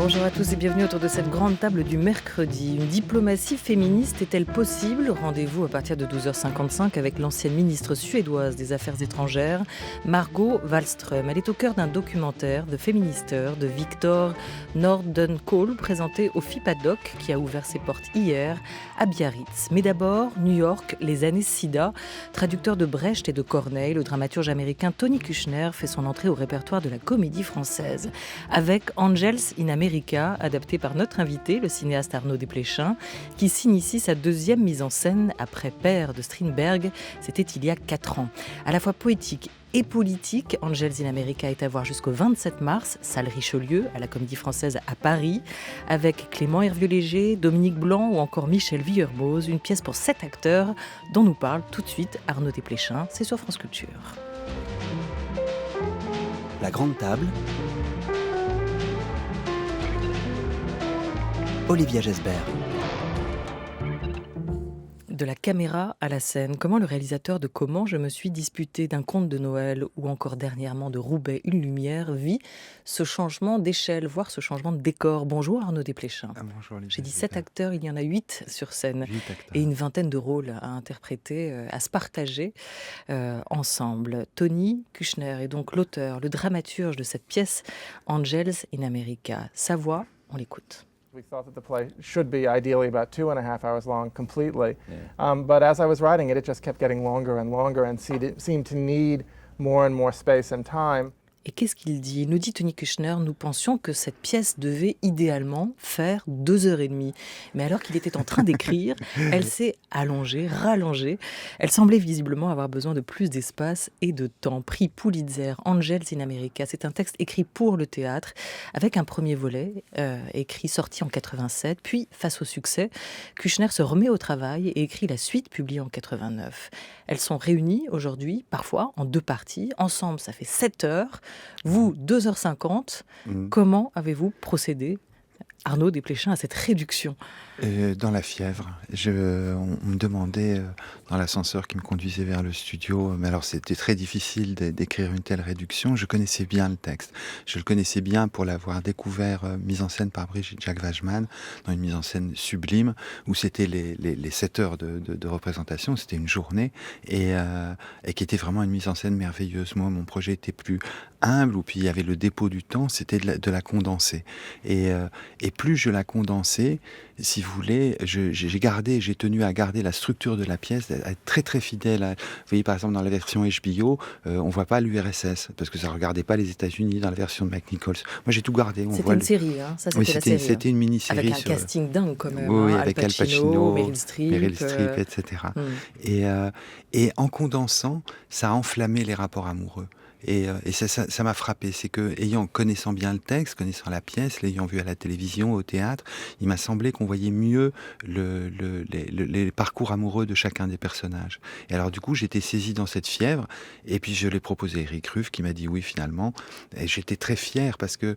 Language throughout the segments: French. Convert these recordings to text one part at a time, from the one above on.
Bonjour à tous et bienvenue autour de cette grande table du mercredi. Une diplomatie féministe est-elle possible ? Rendez-vous à partir de 12h55 avec l'ancienne ministre suédoise des Affaires étrangères, Margot Wallström. Elle est au cœur d'un documentaire de Feminister de Victor Nordenskjöld présenté au FIPADOC qui a ouvert ses portes hier à Biarritz. Mais d'abord, New York, les années SIDA. Traducteur de Brecht et de Corneille, le dramaturge américain Tony Kushner fait son entrée au répertoire de la Comédie Française. Avec Angels in America, adapté par notre invité, le cinéaste Arnaud Desplechin, qui signe ici sa deuxième mise en scène après Père de Strindberg, c'était il y a 4 ans. À la fois poétique et politique, Angels in America est à voir jusqu'au 27 mars, salle Richelieu, à la Comédie Française à Paris, avec Clément Hervieux-Léger, Dominique Blanc ou encore Michel Villermoz, une pièce pour 7 acteurs dont nous parle tout de suite Arnaud Desplechin, c'est sur France Culture. La grande table, Olivia Gesbert. De la caméra à la scène, comment le réalisateur de Comment je me suis disputé d'un conte de Noël ou encore dernièrement de Roubaix, une lumière, vit ce changement d'échelle, voire ce changement de décor. Bonjour Arnaud Desplechin. Bonjour Olivia. J'ai dit 7 acteurs, il y en a 8 sur scène 8 acteurs. et une vingtaine de rôles à interpréter, à se partager ensemble. Tony Kushner est donc l'auteur, le dramaturge de cette pièce Angels in America. Sa voix, on l'écoute. We thought that the play should be ideally about 2.5 hours long completely. But as I was writing it, it just kept getting longer and longer and seemed to need more and more space and time. Et qu'est-ce qu'il dit ? Il nous dit, Tony Kushner, nous pensions que cette pièce devait idéalement faire 2h30. Mais alors qu'il était en train d'écrire, elle s'est allongée, rallongée. Elle semblait visiblement avoir besoin de plus d'espace et de temps. Prix Pulitzer, Angels in America, c'est un texte écrit pour le théâtre, avec un premier volet, sorti en 87. Puis, face au succès, Kushner se remet au travail et écrit la suite, publiée en 89. Elles sont réunies aujourd'hui, parfois, en 2 parties. Ensemble, ça fait 7 heures. Vous, 2h50, comment avez-vous procédé, Arnaud Desplechin, à cette réduction ? Dans la fièvre. On me demandait dans l'ascenseur qui me conduisait vers le studio, mais alors c'était très difficile d'écrire une telle réduction. Je connaissais bien le texte. Je le connaissais bien pour l'avoir découvert mise en scène par Brigitte Jacques-Wageman, dans une mise en scène sublime, où c'était les 7 heures de représentation, c'était une journée, et qui était vraiment une mise en scène merveilleuse. Moi, mon projet était plus humble, où puis il y avait le dépôt du temps, c'était de la condenser. Et plus je la condensais, si vous voulez, j'ai tenu à garder la structure de la pièce, à être très très fidèle. Vous voyez, par exemple, dans la version HBO, on voit pas l'URSS, parce que ça regardait pas les États-Unis dans la version de Mike Nichols. Moi, j'ai tout gardé. C'était une série, hein. Ça, c'était oui, la série. C'était une mini-série. Avec un casting dingue, quand même. Oui, hein. avec Al Pacino, Meryl Streep, etc. Et en condensant, ça a enflammé les rapports amoureux. Et ça m'a frappé, c'est que, connaissant bien le texte, connaissant la pièce, l'ayant vu à la télévision, au théâtre, il m'a semblé qu'on voyait mieux les parcours amoureux de chacun des personnages. Et alors du coup, j'étais saisi dans cette fièvre, et puis je l'ai proposé à Eric Ruff, qui m'a dit oui finalement, et j'étais très fier parce que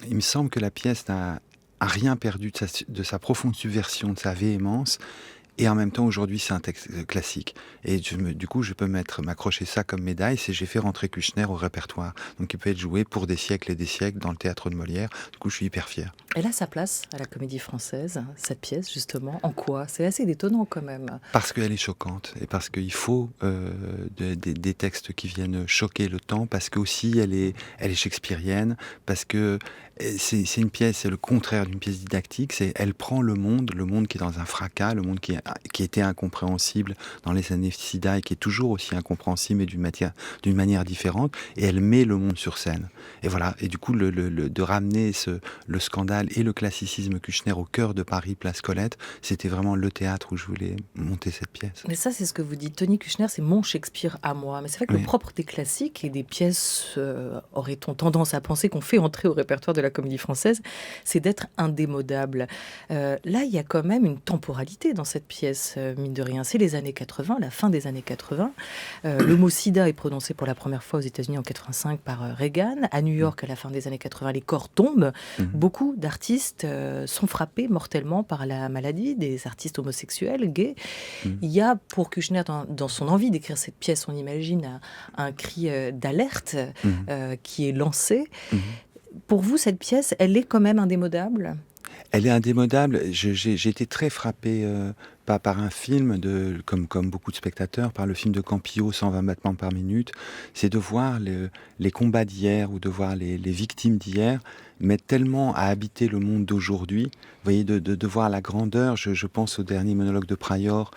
il me semble que la pièce n'a rien perdu de sa profonde subversion, de sa véhémence. Et en même temps, aujourd'hui, c'est un texte classique. Et du coup, je peux m'accrocher ça comme médaille, c'est j'ai fait rentrer Kushner au répertoire. Donc, il peut être joué pour des siècles et des siècles dans le théâtre de Molière. Du coup, je suis hyper fier. Elle a sa place à la Comédie Française, cette pièce, justement. En quoi ? C'est assez étonnant, quand même. Parce qu'elle est choquante. Et parce qu'il faut des textes qui viennent choquer le temps. Parce qu'aussi, elle est shakespearienne. Parce que c'est une pièce, c'est le contraire d'une pièce didactique. Elle prend le monde qui est dans un fracas, le monde qui était incompréhensible dans les années SIDA et qui est toujours aussi incompréhensible, mais d'une manière différente, et elle met le monde sur scène. Et voilà, et du coup, de ramener le scandale et le classicisme Kushner au cœur de Paris, place Colette, c'était vraiment le théâtre où je voulais monter cette pièce. Mais ça, c'est ce que vous dites. Tony Kushner, c'est mon Shakespeare à moi. Mais c'est vrai que le propre des classiques et des pièces, aurait-on tendance à penser qu'on fait entrer au répertoire de la Comédie Française, c'est d'être indémodable. Là, il y a quand même une temporalité dans cette pièce, mine de rien. C'est les années 80, la fin des années 80. Le mot sida est prononcé pour la première fois aux États-Unis en 85 par Reagan. À New York, à la fin des années 80, les corps tombent. Beaucoup d'artistes sont frappés mortellement par la maladie, des artistes homosexuels, gays. Il y a pour Kushner, dans son envie d'écrire cette pièce, on imagine un cri d'alerte qui est lancé. Pour vous, cette pièce, elle est quand même indémodable ? Elle est indémodable. J'ai été très frappé par un film, comme beaucoup de spectateurs, par le film de Campillo, 120 battements par minute. C'est de voir les combats d'hier ou de voir les victimes d'hier mettre tellement à habiter le monde d'aujourd'hui. Vous voyez, de voir la grandeur. Je pense au dernier monologue de Prior,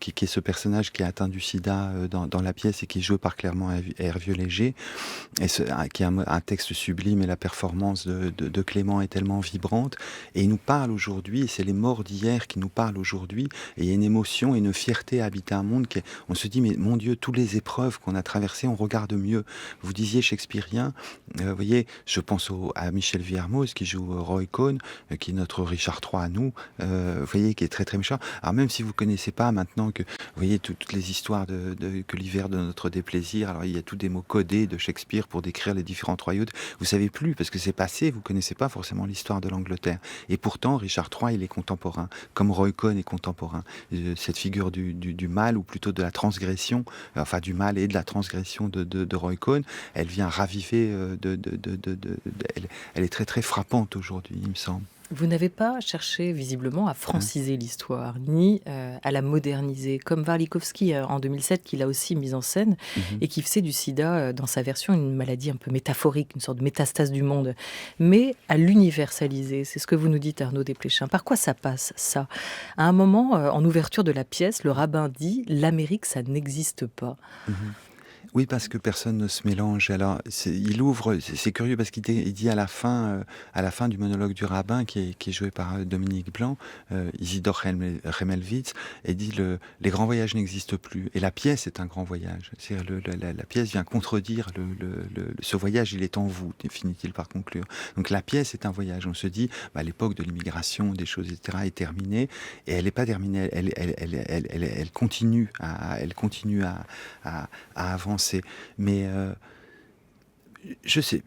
qui est ce personnage qui est atteint du sida dans la pièce et qui est joué par Clément Hervieux-Léger, qui est un texte sublime, et la performance de Clément est tellement vibrante. Et il nous parle aujourd'hui, et c'est les morts d'hier qui nous parlent aujourd'hui. Et il y a une émotion et une fierté à habiter un monde on se dit, mais mon Dieu, toutes les épreuves qu'on a traversées, on regarde mieux. Vous disiez shakespearien, vous voyez, je pense à Michel Vuillermoz qui joue Roy Cohn, qui est notre Richard III à nous, vous voyez, qui est très très méchant. Alors même si vous connaissez pas maintenant que, vous voyez, toutes les histoires que l'hiver de notre déplaisir, alors il y a tous des mots codés de Shakespeare pour décrire les différentes royautés, vous savez plus, parce que c'est passé, vous connaissez pas forcément l'histoire de l'Angleterre. Et pourtant, Richard III, il est contemporain, comme Roy Cohn est contemporain. Cette figure du mal, ou plutôt de la transgression, enfin du mal et de la transgression de Roy Cohn, elle vient raviver, elle est très très frappante aujourd'hui, il me semble. Vous n'avez pas cherché visiblement à franciser l'histoire, ni à la moderniser, comme Warlikowski en 2007, qui l'a aussi mise en scène, et qui faisait du sida, dans sa version, une maladie un peu métaphorique, une sorte de métastase du monde, mais à l'universaliser. C'est ce que vous nous dites, Arnaud Desplechin. Par quoi ça passe, ça ? À un moment, en ouverture de la pièce, le rabbin dit « L'Amérique, ça n'existe pas ». Oui, parce que personne ne se mélange. Alors, il ouvre, c'est curieux parce qu'il dit à la fin du monologue du rabbin, qui est joué par Dominique Blanc, Isidore Remelwitz, et dit les grands voyages n'existent plus. Et la pièce est un grand voyage. C'est-à-dire la pièce vient contredire ce voyage, il est en vous, finit-il par conclure. Donc la pièce est un voyage. On se dit, l'époque de l'immigration, des choses, etc., est terminée, et elle n'est pas terminée. Elle continue à avancer. Mais je sais,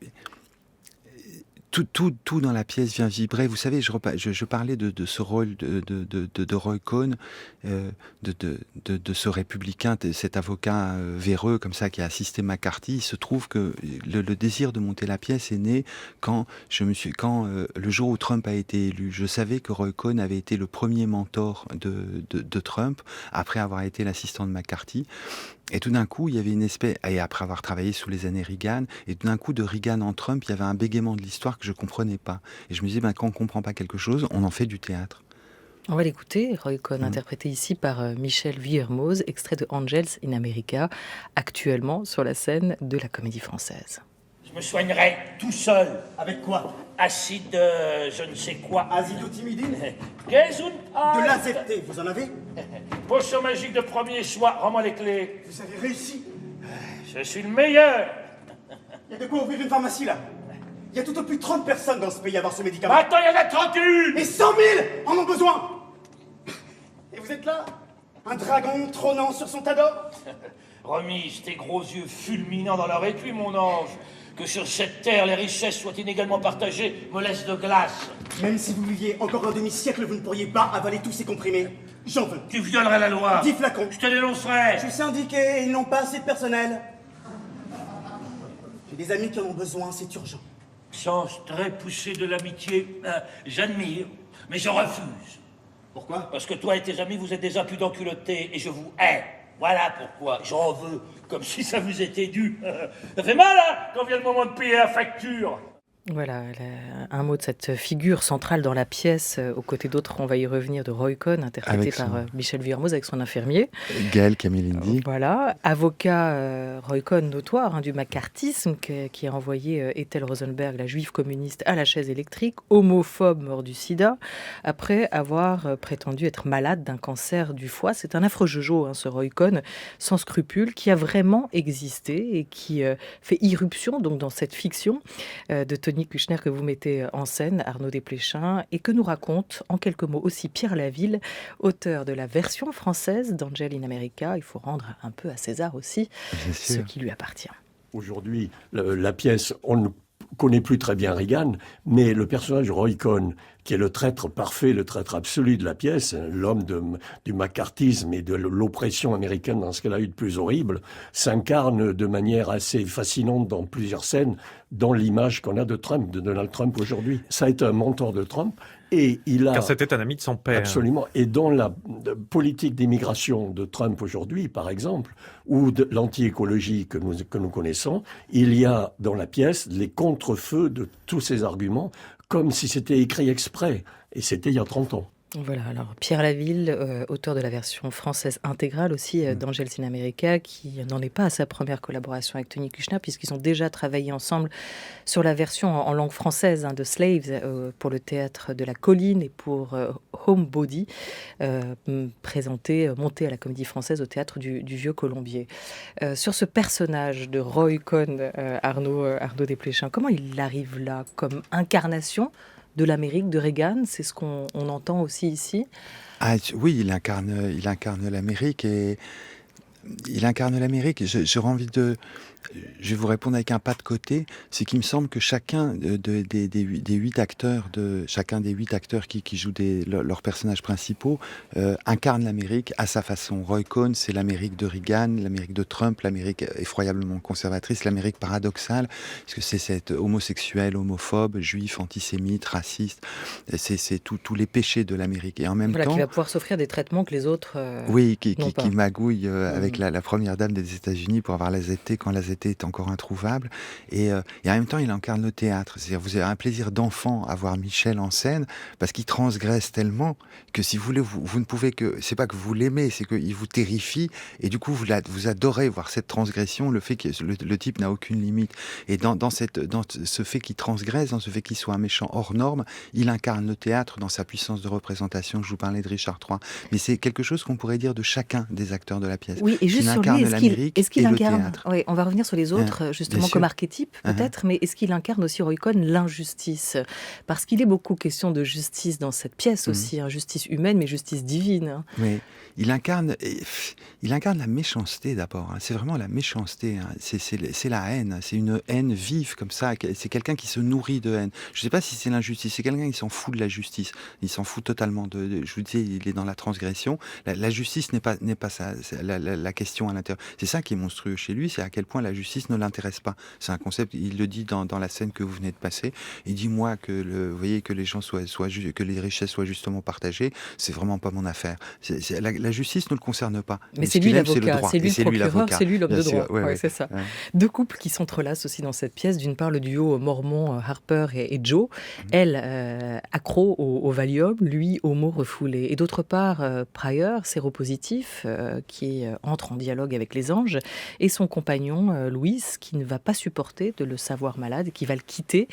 tout dans la pièce vient vibrer. Vous savez, je parlais de ce rôle de Roy Cohn, de ce républicain, de cet avocat véreux comme ça qui a assisté McCarthy. Il se trouve que le désir de monter la pièce est né quand le jour où Trump a été élu. Je savais que Roy Cohn avait été le premier mentor de Trump, après avoir été l'assistant de McCarthy. Et tout d'un coup, il y avait une espèce, et après avoir travaillé sous les années Reagan, et tout d'un coup, de Reagan en Trump, il y avait un bégaiement de l'histoire que je ne comprenais pas. Et je me disais, quand on ne comprend pas quelque chose, on en fait du théâtre. On va l'écouter, Roy Cohn, interprété ici par Michel Vuillermoz, extrait de Angels in America, actuellement sur la scène de la Comédie Française. Je me soignerai tout seul. Avec quoi? Acide, je ne sais quoi. Azidotimidine? De De l'AZT, vous en avez? Potion magique de premier choix, rends-moi les clés. Vous avez réussi? Je suis le meilleur. Il y a de quoi ouvrir une pharmacie, là. Il y a tout au plus 30 personnes dans ce pays à avoir ce médicament. Maintenant, il y en a 31. Et 100 000 en ont besoin. Et vous êtes là? Un dragon trônant sur son tas d'or? Remise tes gros yeux fulminants dans leur étui, mon ange. Que sur cette terre, les richesses soient inégalement partagées me laisse de glace. Même si vous viviez encore un demi-siècle, vous ne pourriez pas avaler tous ces comprimés. J'en veux. Tu violerais la loi. 10 flacons. Je te dénoncerai. Je suis syndiqué et ils n'ont pas assez de personnel. J'ai des amis qui en ont besoin, c'est urgent. Sens très poussé de l'amitié, j'admire, mais je refuse. Pourquoi? Parce que toi et tes amis, vous êtes des impudents culottés et je vous hais. Voilà pourquoi j'en veux, comme si ça vous était dû. Ça fait mal, hein, quand vient le moment de payer la facture. Voilà, un mot de cette figure centrale dans la pièce, aux côtés d'autres, on va y revenir, de Roy Cohn, interprété par Michel Vuillermoz avec son infirmier. Gaël Camilindi. Voilà, avocat Roy Cohn notoire du macartisme, qui a envoyé Ethel Rosenberg, la juive communiste, à la chaise électrique, homophobe mort du sida, après avoir prétendu être malade d'un cancer du foie. C'est un affreux jojo, ce Roy Cohn, sans scrupules, qui a vraiment existé et qui fait irruption donc, dans cette fiction de Tony Kushner que vous mettez en scène, Arnaud Desplechin, et que nous raconte en quelques mots aussi Pierre Laville, auteur de la version française d'Angels in America. Il faut rendre un peu à César aussi ce qui lui appartient. Aujourd'hui, la pièce, on ne connaît plus très bien Reagan, mais le personnage de Roy Cohn, qui est le traître parfait, le traître absolu de la pièce, l'homme du macartisme et de l'oppression américaine dans ce qu'elle a eu de plus horrible, s'incarne de manière assez fascinante dans plusieurs scènes, dans l'image qu'on a de Trump, de Donald Trump aujourd'hui. Ça a été un mentor de Trump. Et car c'était un ami de son père. Absolument. Et dans la politique d'immigration de Trump aujourd'hui, par exemple, ou de l'anti-écologie que nous connaissons, il y a dans la pièce les contre-feux de tous ces arguments, comme si c'était écrit exprès. Et c'était il y a 30 ans. Voilà, alors Pierre Laville, auteur de la version française intégrale aussi d'Angels in America, qui n'en est pas à sa première collaboration avec Tony Kushner, puisqu'ils ont déjà travaillé ensemble sur la version en langue française de Slaves pour le théâtre de la Colline et pour Homebody, monté à la Comédie Française au théâtre du Vieux Colombier. Sur ce personnage de Roy Cohn, Arnaud Desplechin, comment il arrive là comme incarnation de l'Amérique, de Reagan, c'est ce qu'on entend aussi ici. Ah, oui, il incarne l'Amérique et j'aurais envie de... Je vais vous répondre avec un pas de côté. C'est qu'il me semble que chacun des 8 acteurs, chacun des 8 acteurs qui jouent leurs personnages principaux incarne l'Amérique à sa façon. Roy Cohn, c'est l'Amérique de Reagan, l'Amérique de Trump, l'Amérique effroyablement conservatrice, l'Amérique paradoxale, parce que c'est cette homosexuel, homophobe, juif, antisémite, raciste. C'est tous les péchés de l'Amérique. Et en même temps, qui va pouvoir s'offrir des traitements que les autres qui magouille avec la première dame des États-Unis pour avoir la ZT quand la ZT est encore introuvable. Et en même temps, il incarne le théâtre. C'est-à-dire, vous avez un plaisir d'enfant à voir Michel en scène, parce qu'il transgresse tellement que si vous voulez, vous ne pouvez que... C'est pas que vous l'aimez, c'est qu'il vous terrifie, et du coup, vous adorez voir cette transgression, le fait que le type n'a aucune limite. Et dans ce fait qu'il transgresse, dans ce fait qu'il soit un méchant hors norme, il incarne le théâtre dans sa puissance de représentation. Je vous parlais de Richard III. Mais c'est quelque chose qu'on pourrait dire de chacun des acteurs de la pièce. Oui, et juste sur lui, est-ce qu'il incarne... Oui, on va revenir sur les autres, justement, comme archétype, peut-être, mais est-ce qu'il incarne aussi, Roy Cohn, l'injustice? Parce qu'il est beaucoup question de justice dans cette pièce aussi, justice humaine, mais justice divine. Oui, il incarne la méchanceté d'abord. C'est vraiment la méchanceté. C'est la haine. C'est une haine vive comme ça. C'est quelqu'un qui se nourrit de haine. Je ne sais pas si c'est l'injustice. C'est quelqu'un qui s'en fout de la justice. Il s'en fout totalement je vous disais, il est dans la transgression. La justice n'est pas la question à l'intérieur. C'est ça qui est monstrueux chez lui. C'est à quel point la justice ne l'intéresse pas. C'est un concept. Il le dit dans la scène que vous venez de passer. Il dit, moi, vous voyez, que les gens que les richesses soient justement partagées, c'est vraiment pas mon affaire. La justice ne le concerne pas. Mais c'est lui l'avocat, c'est lui le procureur, l'avocat. c'est lui l'homme de droit. Ouais. C'est ça. Ouais. Deux couples qui s'entrelacent aussi dans cette pièce. D'une part, le duo mormon Harper et Joe, elle accro au Valium, lui homo refoulé. Et d'autre part, Pryor, séropositif, qui entre en dialogue avec les anges, et son compagnon Louis, qui ne va pas supporter de le savoir malade et qui va le quitter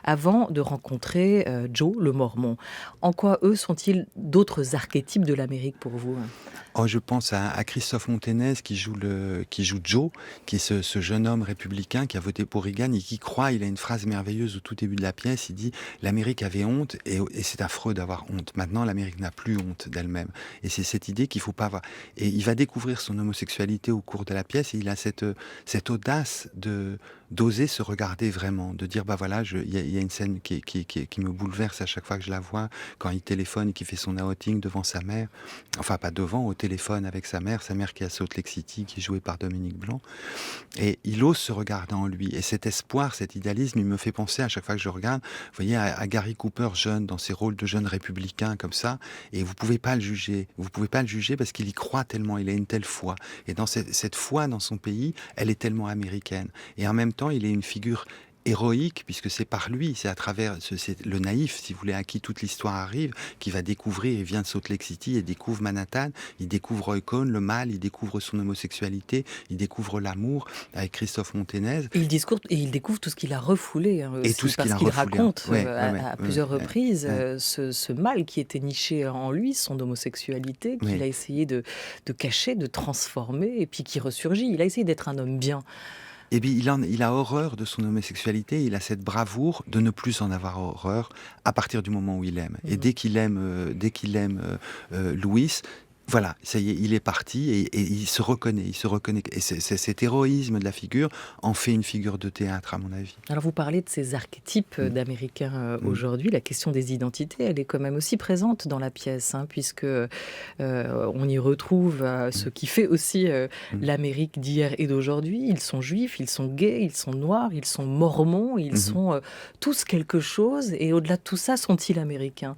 avant de rencontrer Joe, le mormon. En quoi eux sont-ils d'autres archétypes de l'Amérique pour vous? Je pense à Christophe Monténez qui joue Joe, qui est ce jeune homme républicain qui a voté pour Reagan et qui croit, il a une phrase merveilleuse au tout début de la pièce, il dit « L'Amérique avait honte et c'est affreux d'avoir honte. Maintenant, l'Amérique n'a plus honte d'elle-même. » Et c'est cette idée qu'il ne faut pas avoir. Et il va découvrir son homosexualité au cours de la pièce et il a cette audace d'oser se regarder vraiment, de dire il y a une scène qui me bouleverse à chaque fois que je la vois, quand il téléphone et qu'il fait son outing devant sa mère, enfin pas devant, au téléphone avec sa mère qui est à Salt Lake City, qui est jouée par Dominique Blanc, et il ose se regarder en lui, et cet espoir, cet idéalisme, il me fait penser à chaque fois que je regarde, vous voyez, à Gary Cooper jeune, dans ses rôles de jeune républicain comme ça, et vous pouvez pas le juger parce qu'il y croit tellement, il a une telle foi, et dans cette foi dans son pays, elle est tellement américaine, et en même temps, il est une figure héroïque, puisque c'est par lui, c'est à travers le naïf, si vous voulez, à qui toute l'histoire arrive, qui va découvrir, il vient de Salt Lake City et découvre Manhattan, il découvre Roy Cohn, le mal, il découvre son homosexualité, il découvre l'amour avec Christophe Monténez. Et il découvre tout ce qu'il a refoulé, et tout ce parce qu'il raconte à plusieurs reprises ce mal qui était niché en lui, son homosexualité, qu'il a essayé de cacher, de transformer, et puis qui ressurgit. Il a essayé d'être un homme bien. Et puis il a horreur de son homosexualité, il a cette bravoure de ne plus en avoir horreur à partir du moment où il aime. Et dès qu'il aime Louis, Voilà, ça y est, il est parti et il se reconnaît. Et cet héroïsme de la figure en fait une figure de théâtre, à mon avis. Alors vous parlez de ces archétypes d'Américains aujourd'hui. La question des identités, elle est quand même aussi présente dans la pièce, hein, puisque on y retrouve ce qui fait aussi l'Amérique d'hier et d'aujourd'hui. Ils sont juifs, ils sont gays, ils sont noirs, ils sont mormons, ils sont tous quelque chose. Et au-delà de tout ça, sont-ils américains ?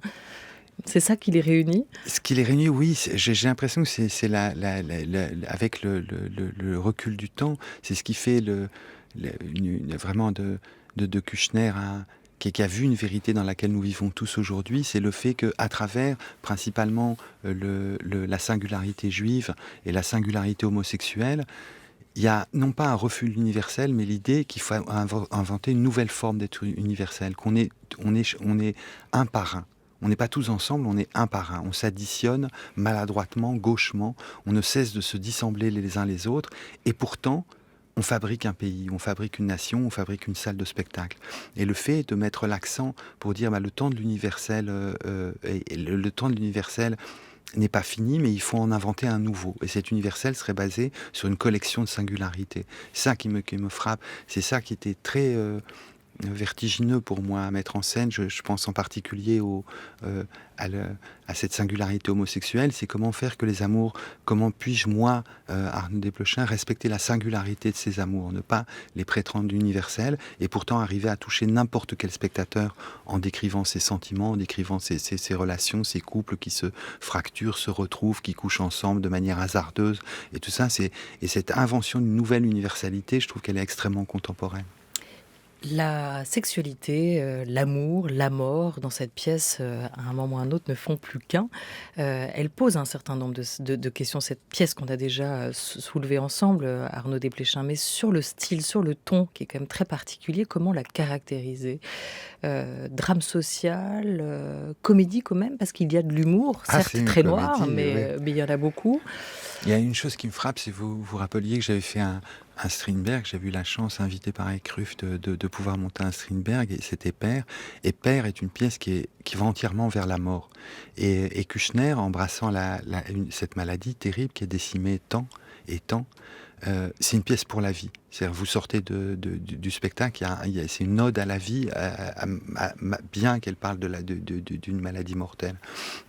C'est ça qui les réunit ? Ce qui les réunit, oui, j'ai l'impression que c'est avec le recul du temps, c'est ce qui fait vraiment de Kouchner qui a vu une vérité dans laquelle nous vivons tous aujourd'hui, c'est le fait qu'à travers principalement la singularité juive et la singularité homosexuelle, il y a non pas un refus de l'universel, mais l'idée qu'il faut inventer une nouvelle forme d'être universel, qu'on est un par un. On n'est pas tous ensemble, on est un par un. On s'additionne maladroitement, gauchement. On ne cesse de se dissembler les uns les autres. Et pourtant, on fabrique un pays, on fabrique une nation, on fabrique une salle de spectacle. Et le fait de mettre l'accent pour dire le temps de l'universel, le temps de l'universel n'est pas fini, mais il faut en inventer un nouveau. Et cet universel serait basé sur une collection de singularités. C'est ça qui me frappe. C'est ça qui était très vertigineux pour moi à mettre en scène. Je pense en particulier à cette singularité homosexuelle. C'est comment faire que les amours, comment puis-je, moi, Arnaud Desplechin, respecter la singularité de ces amours, ne pas les prétendre universels, et pourtant arriver à toucher n'importe quel spectateur en décrivant ses sentiments, en décrivant ses relations, ces couples qui se fracturent, se retrouvent, qui couchent ensemble de manière hasardeuse. Et tout ça, et cette invention d'une nouvelle universalité, je trouve qu'elle est extrêmement contemporaine. La sexualité, l'amour, la mort, dans cette pièce, à un moment ou à un autre, ne font plus qu'un. Elle pose un certain nombre de questions, cette pièce qu'on a déjà soulevée ensemble, Arnaud Desplechin, mais sur le style, sur le ton, qui est quand même très particulier, comment la caractériser ? Drame social, comédie quand même, parce qu'il y a de l'humour, certes très noir, mais il y en a beaucoup. Il y a une chose qui me frappe, c'est vous vous rappeliez que j'avais fait un Strindberg, j'avais eu la chance, invité par Eckruff, de pouvoir monter un Strindberg, et c'était Père. Et Père est une pièce qui va entièrement vers la mort. Et Kouchner, embrassant cette maladie terrible qui est décimée tant et tant, c'est une pièce pour la vie. C'est-à-dire, vous sortez du spectacle, c'est une ode à la vie, bien qu'elle parle d'une maladie mortelle.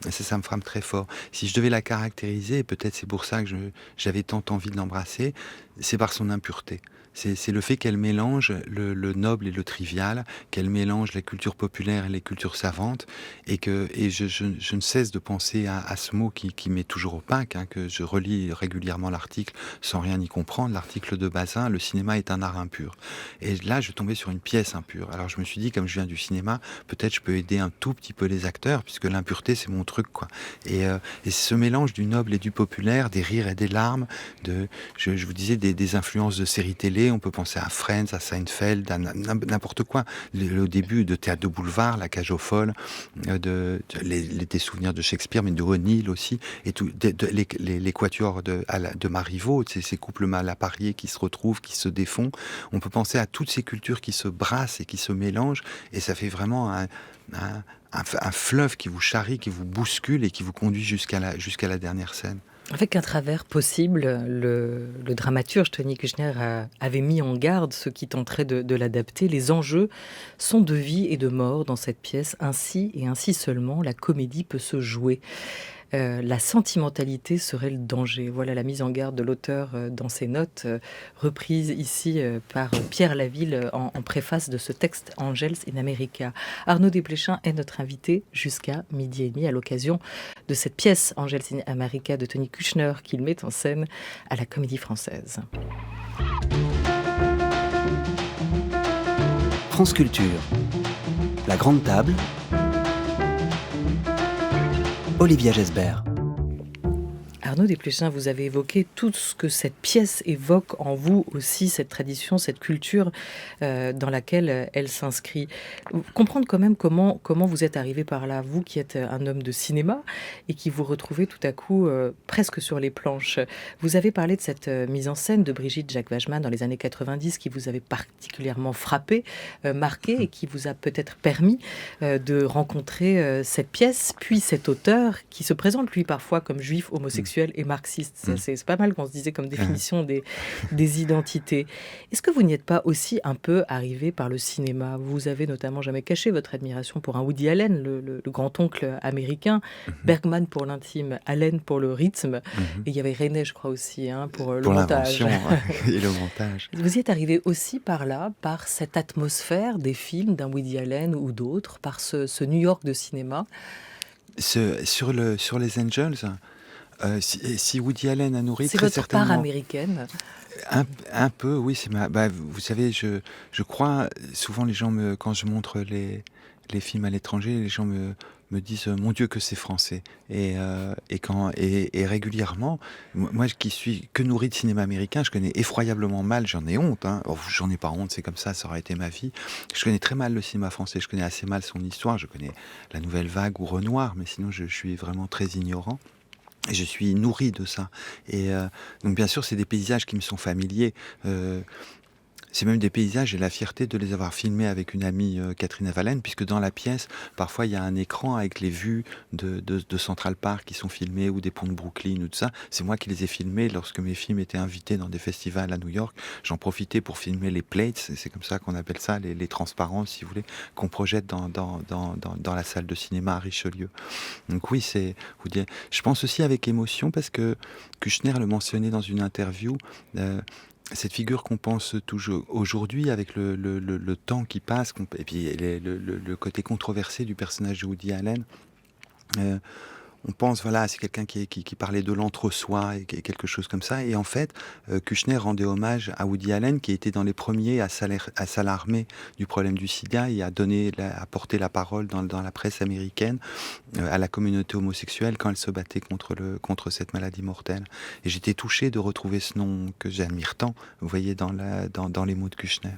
Et ça me frappe très fort. Si je devais la caractériser, peut-être c'est pour ça que j'avais tant envie de l'embrasser, c'est par son impureté. C'est le fait qu'elle mélange le noble et le trivial, qu'elle mélange la culture populaire et les cultures savantes, et je ne cesse de penser à ce mot qui m'est toujours opaque, que je relis régulièrement l'article sans rien y comprendre, l'article de Bazin, le cinéma est un art impur. Et là, je tombais sur une pièce impure. Alors je me suis dit, comme je viens du cinéma, peut-être je peux aider un tout petit peu les acteurs, puisque l'impureté, c'est mon truc, quoi. Et ce mélange du noble et du populaire, des rires et des larmes, je vous disais, des influences de séries télé, on peut penser à Friends, à Seinfeld, à n'importe quoi. Le début de Théâtre de Boulevard, La Cage aux Folles, des souvenirs de Shakespeare, mais de O'Neill aussi, et les quatuors de Marivaux, ces couples mal appariés qui se retrouvent, qui se défont. On peut penser à toutes ces cultures qui se brassent et qui se mélangent, et ça fait vraiment un fleuve qui vous charrie, qui vous bouscule et qui vous conduit jusqu'à la dernière scène. Avec un travers possible, le dramaturge Tony Kouchner avait mis en garde ceux qui tenteraient de l'adapter. Les enjeux sont de vie et de mort dans cette pièce. Ainsi et ainsi seulement, la comédie peut se jouer. La sentimentalité serait le danger. Voilà la mise en garde de l'auteur dans ses notes, reprise ici par Pierre Laville en préface de ce texte Angels in America. Arnaud Desplechin est notre invité jusqu'à 12h30 à l'occasion de cette pièce Angels in America de Tony Kouchner qu'il met en scène à la Comédie Française. France Culture, la grande table, Olivia Gesbert. Arnaud Desplechin, vous avez évoqué tout ce que cette pièce évoque en vous aussi, cette tradition, cette culture dans laquelle elle s'inscrit. Comprendre quand même comment vous êtes arrivé par là, vous qui êtes un homme de cinéma et qui vous retrouvez tout à coup presque sur les planches. Vous avez parlé de cette mise en scène de Brigitte Jacques-Wageman dans les années 90 qui vous avait particulièrement frappé, marqué et qui vous a peut-être permis de rencontrer cette pièce, puis cet auteur qui se présente lui parfois comme juif, homosexuel et marxiste. C'est pas mal qu'on se disait comme définition des identités. Est-ce que vous n'y êtes pas aussi un peu arrivé par le cinéma? Vous avez notamment jamais caché votre admiration pour un Woody Allen, le grand-oncle américain, Bergman pour l'intime, Allen pour le rythme, et il y avait René, je crois aussi, pour le montage. Et le montage. Vous y êtes arrivé aussi par là, par cette atmosphère des films d'un Woody Allen ou d'autres, par ce New York de cinéma. Sur les Angels, si Woody Allen a nourri c'est très votre certainement... part américaine. Un peu, oui. Vous savez, je crois, souvent les gens, quand je montre les films à l'étranger, les gens me disent mon Dieu que c'est français, et régulièrement, moi qui suis que nourri de cinéma américain, je connais effroyablement mal, j'en ai honte, j'en ai pas honte, c'est comme ça aurait été ma vie, je connais très mal le cinéma français, je connais assez mal son histoire, je connais la Nouvelle Vague ou Renoir, mais sinon je suis vraiment très ignorant. Et je suis nourri de ça. Et donc bien sûr, c'est des paysages qui me sont familiers. C'est même des paysages, j'ai la fierté de les avoir filmés avec une amie, Catherine Avalène, puisque dans la pièce, parfois il y a un écran avec les vues de Central Park qui sont filmées, ou des ponts de Brooklyn, ou tout ça. C'est moi qui les ai filmés lorsque mes films étaient invités dans des festivals à New York. J'en profitais pour filmer les plates, c'est comme ça qu'on appelle ça, les transparences, si vous voulez, qu'on projette dans la salle de cinéma à Richelieu. Donc oui, je pense aussi avec émotion, parce que Kushner le mentionnait dans une interview, cette figure qu'on pense toujours aujourd'hui, avec le temps qui passe, et puis le côté controversé du personnage de Woody Allen, on pense, voilà, c'est quelqu'un qui parlait de l'entre-soi et quelque chose comme ça. Et en fait, Kushner rendait hommage à Woody Allen, qui était dans les premiers à s'alarmer du problème du sida et à porter la parole dans la presse américaine à la communauté homosexuelle quand elle se battait contre cette maladie mortelle. Et j'étais touché de retrouver ce nom que j'admire tant, vous voyez, dans les mots de Kushner.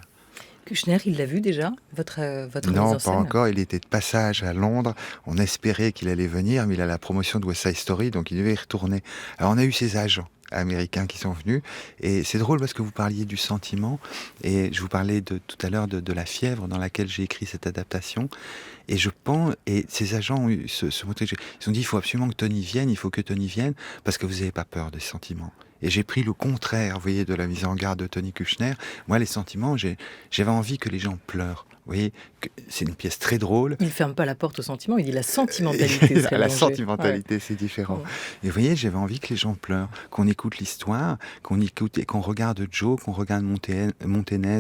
Kushner, il l'a vu déjà, votre mise en Non, scène? pas encore. Il était de passage à Londres. On espérait qu'il allait venir, mais il a la promotion de West Side Story, donc il devait y retourner. Alors on a eu ses agents américains qui sont venus, et c'est drôle parce que vous parliez du sentiment, et je vous parlais tout à l'heure de la fièvre dans laquelle j'ai écrit cette adaptation, et je pense, et ces agents se montraient, ils ont dit il faut absolument que Tony vienne, il faut que Tony vienne, parce que vous n'avez pas peur des sentiments. Et j'ai pris le contraire, vous voyez, de la mise en garde de Tony Kushner. Moi, les sentiments, j'avais envie que les gens pleurent. Vous voyez, c'est une pièce très drôle. Il ne ferme pas la porte au sentiment, il dit la sentimentalité. La sentimentalité, c'est différent. Ouais. Et vous voyez, j'avais envie que les gens pleurent, qu'on écoute l'histoire, qu'on écoute et qu'on regarde Joe, qu'on regarde Monténez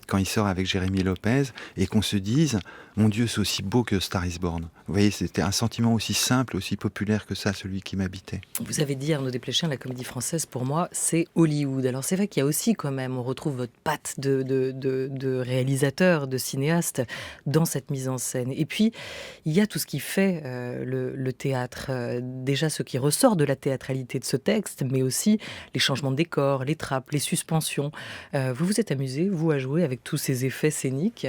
quand il sort avec Jérémy Lopez, et qu'on se dise, mon Dieu, c'est aussi beau que Star is Born. Vous voyez, c'était un sentiment aussi simple, aussi populaire que ça, celui qui m'habitait. Vous avez dit, Arnaud Desplechin, la comédie française, pour moi, c'est Hollywood. Alors c'est vrai qu'il y a aussi quand même, on retrouve votre patte de réalisateur, de cinéaste dans cette mise en scène. Et puis, il y a tout ce qui fait le théâtre. Déjà, ce qui ressort de la théâtralité de ce texte, mais aussi les changements de décor, les trappes, les suspensions. Vous vous êtes amusé, vous, à jouer avec tous ces effets scéniques?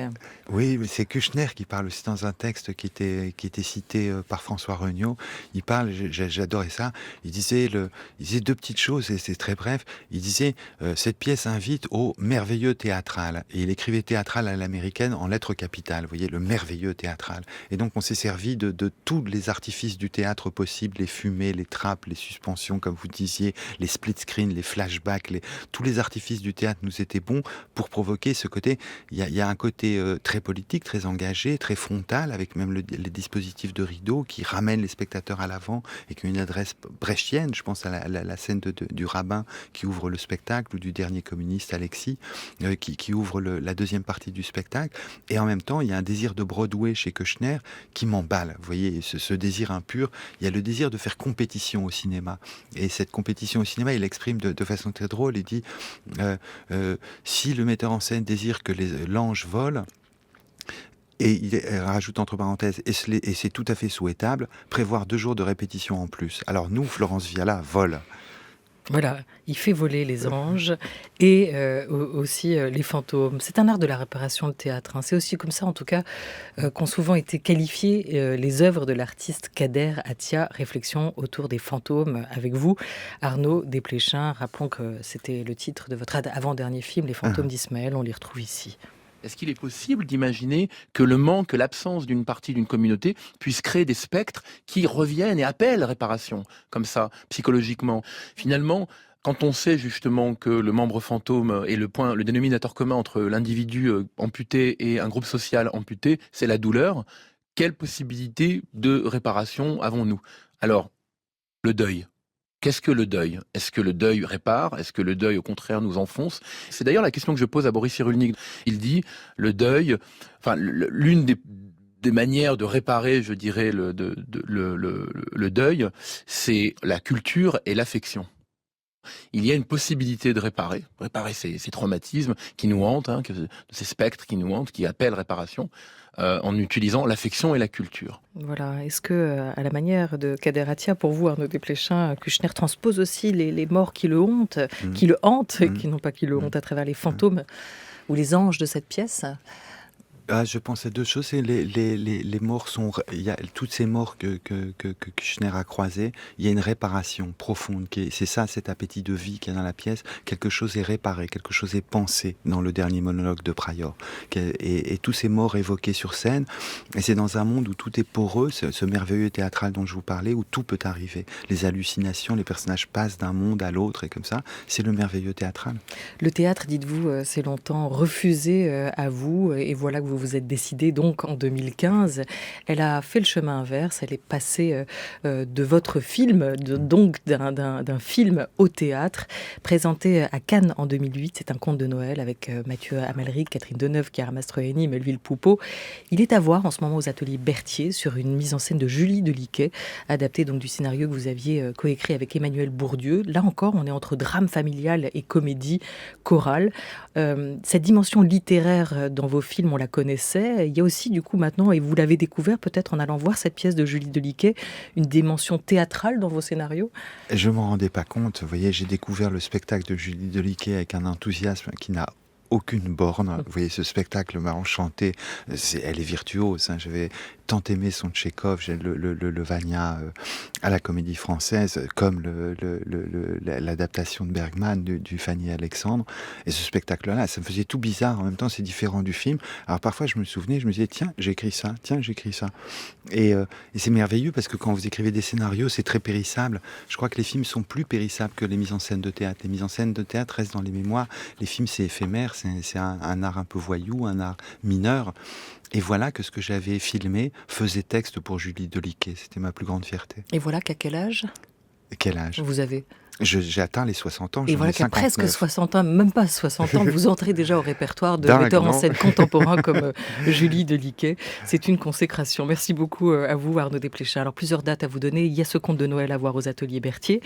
Oui, c'est Kushner qui parle aussi dans un texte qui était cité par François Regnault. Il parle, j'adorais ça, il disait deux petites choses, et c'est très bref. Il disait, cette pièce invite au merveilleux théâtral. Et il écrivait théâtral à l'américaine en lettres capitales, vous voyez, le merveilleux théâtral. Et donc on s'est servi de tous les artifices du théâtre possibles, les fumées, les trappes, les suspensions, comme vous disiez, les split screens, les flashbacks, tous les artifices du théâtre nous étaient bons pour provoquer ce côté. Il y a un côté très politique, très engagé, très frontal, avec même les dispositifs de rideau qui ramènent les spectateurs à l'avant et qui ont une adresse brechtienne. Je pense à la scène du rabbin qui ouvre le spectacle, ou du dernier communiste, Alexis, qui ouvre la deuxième partie du spectacle. Et en même temps, il y a un désir de Broadway chez Kushner qui m'emballe. Vous voyez, ce désir impur. Il y a le désir de faire compétition au cinéma. Et cette compétition au cinéma, il l'exprime de façon très drôle. Il dit, si le metteur en scène désire que l'ange vole, Et il rajoute entre parenthèses, et c'est tout à fait souhaitable, prévoir 2 jours de répétition en plus. Alors nous, Florence Viala vole. Voilà, il fait voler les anges et aussi les fantômes. C'est un art de la réparation, le théâtre, hein. C'est aussi comme ça, en tout cas, qu'ont souvent été qualifiées les œuvres de l'artiste Kader Atia, réflexion autour des fantômes avec vous, Arnaud Desplechin. Rappelons que c'était le titre de votre avant-dernier film, Les fantômes d'Ismaël. On les retrouve ici. Est-ce qu'il est possible d'imaginer que le manque, que l'absence d'une partie d'une communauté puisse créer des spectres qui reviennent et appellent réparation, comme ça, psychologiquement? Finalement, quand on sait justement que le membre fantôme est le dénominateur commun entre l'individu amputé et un groupe social amputé, c'est la douleur, quelle possibilité de réparation avons-nous? Alors, le deuil. Qu'est-ce que le deuil? Est-ce que le deuil répare? Est-ce que le deuil, au contraire, nous enfonce? C'est d'ailleurs la question que je pose à Boris Cyrulnik. Il dit, le deuil, l'une des manières de réparer, je dirais, le deuil, c'est la culture et l'affection. Il y a une possibilité de réparer ces traumatismes qui nous hantent, ces spectres qui nous hantent, qui appellent réparation, en utilisant l'affection et la culture. Voilà. Est-ce que, à la manière de Kader Atia, pour vous, Arnaud Desplechin, Kouchner transpose aussi les morts qui le hantent, qui non pas qui le hantent à travers les fantômes ou les anges de cette pièce? Je pense à 2 choses. C'est les morts sont... Il y a toutes ces morts que Kouchner a croisées, il y a une réparation profonde. C'est ça, cet appétit de vie qu'il y a dans la pièce. Quelque chose est réparé, quelque chose est pensé dans le dernier monologue de Prior. Et tous ces morts évoqués sur scène, et c'est dans un monde où tout est poreux, ce merveilleux théâtral dont je vous parlais, où tout peut arriver. Les hallucinations, les personnages passent d'un monde à l'autre, et comme ça, c'est le merveilleux théâtral. Le théâtre, dites-vous, c'est longtemps refusé à vous, et voilà que vous vous êtes décidée donc en 2015. Elle a fait le chemin inverse, elle est passée de votre film, donc d'un film au théâtre, présenté à Cannes en 2008. C'est un conte de Noël avec Mathieu Amalric, Catherine Deneuve, Chiara Mastroianni, Melville Poupeau. Il est à voir en ce moment aux ateliers Berthier sur une mise en scène de Julie Deliquet, adaptée donc du scénario que vous aviez coécrit avec Emmanuel Bourdieu. Là encore, on est entre drame familial et comédie chorale. Cette dimension littéraire dans vos films, on la connaissait. Il y a aussi du coup maintenant, et vous l'avez découvert peut-être en allant voir cette pièce de Julie Deliquet, une dimension théâtrale dans vos scénarios? Je ne m'en rendais pas compte. Vous voyez, j'ai découvert le spectacle de Julie Deliquet avec un enthousiasme qui n'a aucune borne. Vous voyez, ce spectacle m'a enchanté. Elle est virtuose. J'avais tant aimé son Tchekhov, le Vania à la Comédie Française, comme l'adaptation de Bergman du Fanny Alexandre. Et ce spectacle-là, ça me faisait tout bizarre. En même temps, c'est différent du film. Alors parfois, je me souvenais, je me disais, tiens, j'écris ça. Et c'est merveilleux parce que quand vous écrivez des scénarios, c'est très périssable. Je crois que les films sont plus périssables que les mises en scène de théâtre. Les mises en scène de théâtre restent dans les mémoires. Les films, c'est éphémère. C'est un art un peu voyou, un art mineur. Et voilà que ce que j'avais filmé faisait texte pour Julie Deliquet. C'était ma plus grande fierté. Et voilà qu'à quel âge vous avez? J'ai atteint les 60 ans. Et voilà qu'à presque 60 ans, même pas 60 ans, vous entrez déjà au répertoire de metteurs en scène contemporains comme Julie Deliquet. C'est une consécration. Merci beaucoup à vous, Arnaud Desplechin. Alors, plusieurs dates à vous donner. Il y a ce conte de Noël à voir aux ateliers Berthier.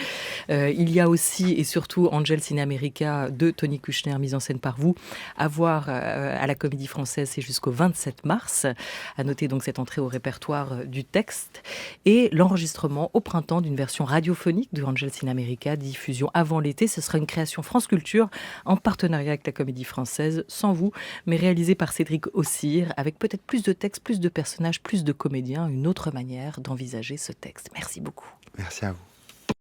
Il y a aussi et surtout Angels in America de Tony Kouchner, mise en scène par vous, à voir à la Comédie Française. C'est jusqu'au 27 mars. À noter donc cette entrée au répertoire du texte et l'enregistrement au printemps d'une version radiophonique de Angels in America, diffusion avant l'été. Ce sera une création France Culture en partenariat avec la Comédie Française, sans vous, mais réalisée par Cédric Ossire, avec peut-être plus de textes, plus de personnages, plus de comédiens, une autre manière d'envisager ce texte. Merci beaucoup. Merci à vous.